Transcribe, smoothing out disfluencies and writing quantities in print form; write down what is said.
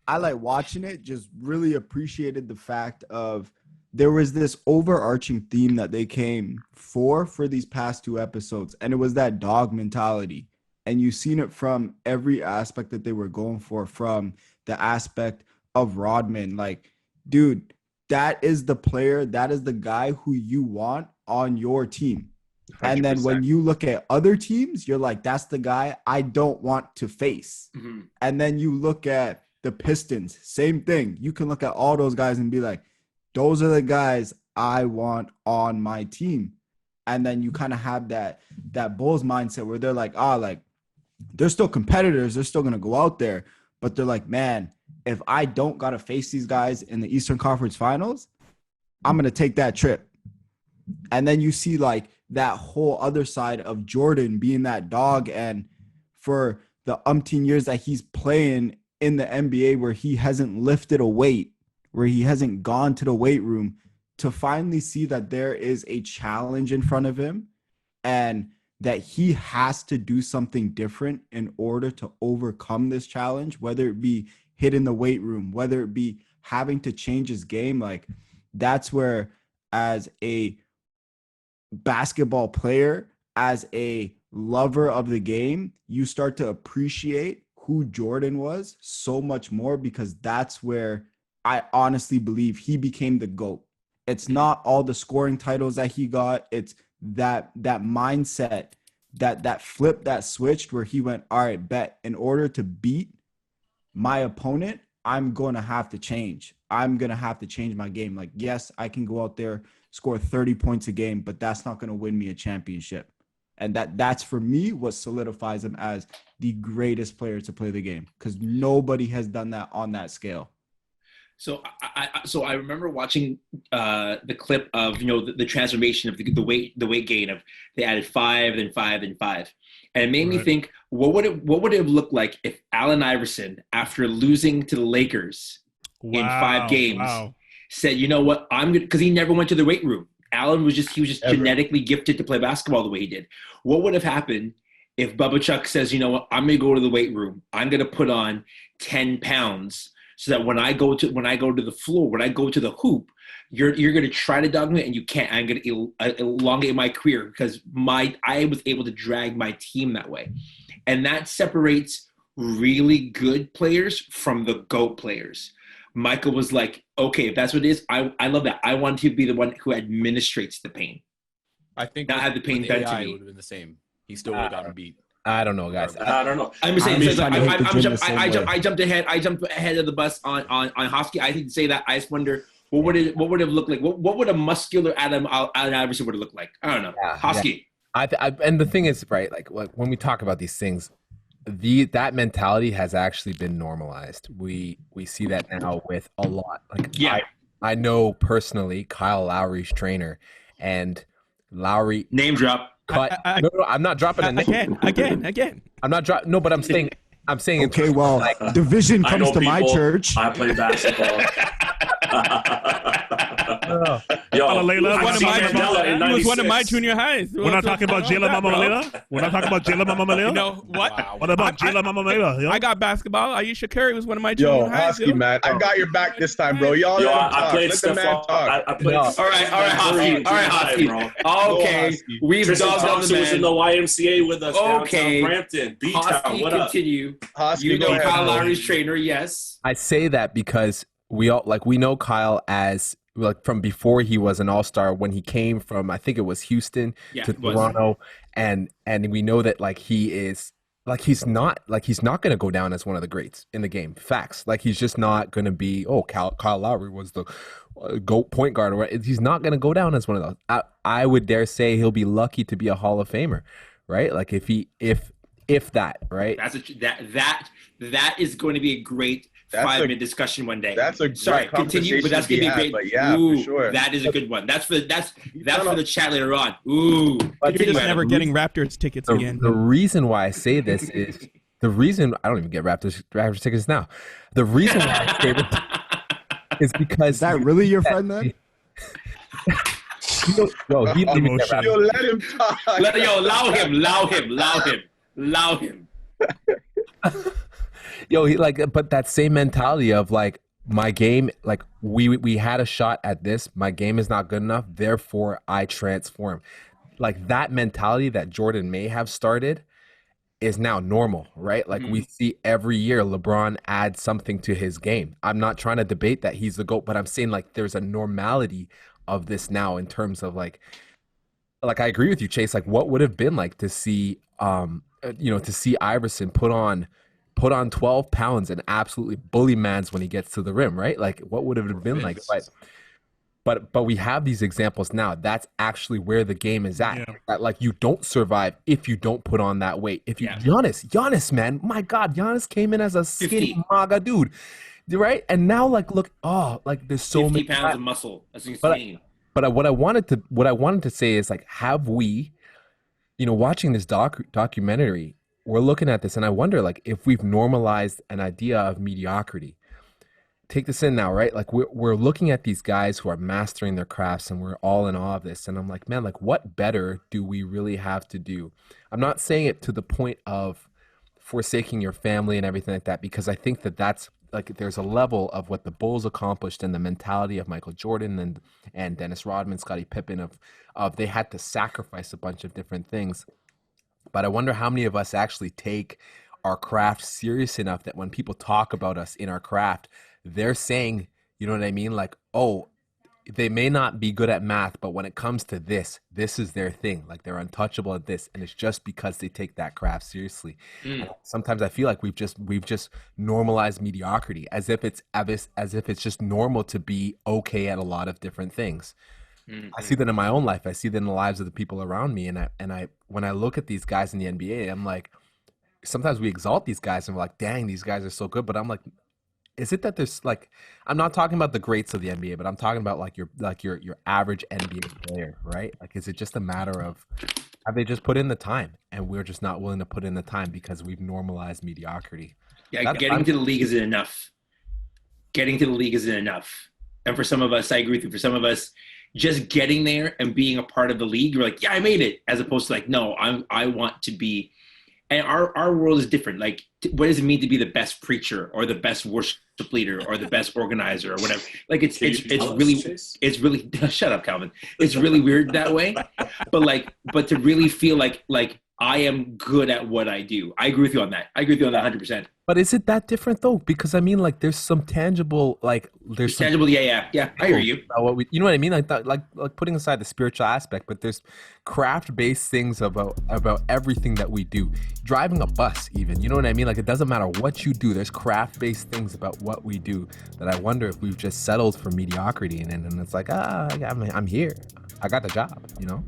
I like watching it, just really appreciated the fact of there was this overarching theme that they came for these past two episodes, and it was that dog mentality. And you've seen it from every aspect that they were going for, from the aspect of Rodman. Like, dude, that is the player, that is the guy who you want on your team. 100%. And then when you look at other teams, you're like, that's the guy I don't want to face. Mm-hmm. And then you look at the Pistons, same thing. You can look at all those guys and be like, those are the guys I want on my team. And then you kind of have that Bulls mindset where they're like, they're still competitors. They're still going to go out there. But they're like, man, if I don't got to face these guys in the Eastern Conference Finals, I'm going to take that trip. And then you see like that whole other side of Jordan being that dog. And for the umpteen years that he's playing in the NBA where he hasn't lifted a weight, where he hasn't gone to the weight room, to finally see that there is a challenge in front of him and that he has to do something different in order to overcome this challenge, whether it be hit in the weight room, whether it be having to change his game. Like, that's where, as a basketball player, as a lover of the game, you start to appreciate who Jordan was so much more, because that's where I honestly believe he became the GOAT. It's not all the scoring titles that he got. It's that mindset, that flip, that switched where he went, all right, bet, in order to beat my opponent, I'm going to have to change. I'm going to have to change my game. Like, yes, I can go out there, score 30 points a game, but that's not going to win me a championship. And that's for me what solidifies him as the greatest player to play the game, because nobody has done that on that scale. So I remember watching the clip of, you know, the transformation of the weight gain of, they added 5, then 5, then 5. And it made me think, what would it have looked like if Allen Iverson, after losing to the Lakers in 5 games, said, you know what, I'm good, because he never went to the weight room. Allen was just genetically gifted to play basketball the way he did. What would have happened if Bubba Chuck says, you know what, I'm going to go to the weight room, I'm going to put on 10 pounds, so that when I go to the floor, when I go to the hoop, you're going to try to dog me, and you can't. I'm going to elongate my career because I was able to drag my team that way. And that separates really good players from the GOAT players. Michael was like, okay, if that's what it is, I love that. I want to be the one who administrates the pain. I think not have the pain done to me. Would have been the same. He still would have gotten beat. I don't know, guys. I don't know. I'm saying I jumped ahead of the bus on Hosky. I didn't say that. I just wonder what would it have looked like. What would a muscular Allen Iverson would have looked like? I don't know. Hosky. Yeah. And the thing is, right? Like when we talk about these things, that mentality has actually been normalized. We see that now with a lot. Like, yeah, I know personally Kyle Lowry's trainer, and Lowry name drop. No, I'm not dropping a name. Again. I'm not dropping. No, but I'm saying. Okay, well, like, division comes to my church. I play basketball. Yo, he was one of my junior highs. We're not talking about Jayla Mama Malila? We're not talking about Jayla Mama Malila? You know what? Wow. What about Jayla Mama Malila? Yo? I got basketball. Ayesha Curry was one of my junior highs. Husky, man. I got your back this time, bro. Y'all I played let the man talk. I played. All right, Hosky. Okay, we've Tristan dogged on the Thompson was in the man. YMCA with us. Okay. Downtown Brampton, Beach Town. Hosky, What up? continue. Husky, You know go ahead, Kyle bro. Lowry's trainer, yes. I say that because we know Kyle as, like, from before he was an all-star, when he came from, I think it was Houston to Toronto, and we know that, like, he's not going to go down as one of the greats in the game. Facts. Like, he's just not going to be, Kyle Lowry was the GOAT point guard, or he's not going to go down as one of those. I would dare say he'll be lucky to be a Hall of Famer, right? Like, if that, right? That is going to be a great 5-minute discussion one day. That's a sorry. Continue, but that's gonna be a great. But yeah, ooh, for sure. That is a good one. That's for the chat later on. Ooh, You're just never getting Raptors tickets again. The reason why I say this is I don't even get Raptors tickets now. The reason why I say this is because Is that really your friend then? he didn't even get Raptors. Yo, let him talk. allow him. Yo, but that same mentality of like my game, like we had a shot at this. My game is not good enough, therefore I transform. Like that mentality that Jordan may have started is now normal, right? Like we see every year LeBron add something to his game. I'm not trying to debate that he's the GOAT, but I'm saying like there's a normality of this now in terms of like I agree with you, Chase. Like what would have been like to see to see Iverson put on 12 pounds and absolutely bully mans when he gets to the rim, right? Like what would have been like? But we have these examples now. That's actually where the game is at. Yeah. That like you don't survive if you don't put on that weight. If you Giannis, man, my God, Giannis came in as a skinny MAGA dude, right? And now like look, like there's so 50 many pounds of muscle. That's insane. But what I wanted to say is like, have we, watching this documentary, we're looking at this, and I wonder like if we've normalized an idea of mediocrity. Take this in now, right? Like we're looking at these guys who are mastering their crafts and we're all in awe of this. And I'm like, man, like what better do we really have to do? I'm not saying it to the point of forsaking your family and everything like that, because I think that's like, there's a level of what the Bulls accomplished and the mentality of Michael Jordan and Dennis Rodman, Scottie Pippen of they had to sacrifice a bunch of different things. But I wonder how many of us actually take our craft serious enough that when people talk about us in our craft, they're saying, you know what I mean? Like, oh, they may not be good at math, but when it comes to this is their thing. Like they're untouchable at this. And it's just because they take that craft seriously. Sometimes I feel like we've just normalized mediocrity as if it's just normal to be okay at a lot of different things. I see that in my own life. I see that in the lives of the people around me. And I when I look at these guys in the NBA, I'm like, sometimes we exalt these guys and we're like, dang, these guys are so good. But I'm like, is it that there's like, I'm not talking about the greats of the NBA, but I'm talking about like your average NBA player, right? Like, is it just a matter of have they just put in the time and we're just not willing to put in the time because we've normalized mediocrity? Yeah, getting to the league isn't enough. Getting to the league isn't enough. And for some of us, I agree with you. For some of us, just getting there and being a part of the league, you're like, yeah, I made it. As opposed to like, no, I want to be. And our world is different. Like, what does it mean to be the best preacher or the best worship leader or the best organizer or whatever? Like, it's really shut up, Calvin. It's really weird that way. But to really feel like I am good at what I do. I agree with you on that. 100%. But is it that different though? Because I mean, like, there's some tangible, like, there's tangible. Yeah. I hear you. You know what I mean? Like putting aside the spiritual aspect, but there's craft-based things about everything that we do. Driving a bus, even. You know what I mean? Like, it doesn't matter what you do. There's craft-based things about what we do that I wonder if we've just settled for mediocrity, and it's like, I'm here. I got the job. You know.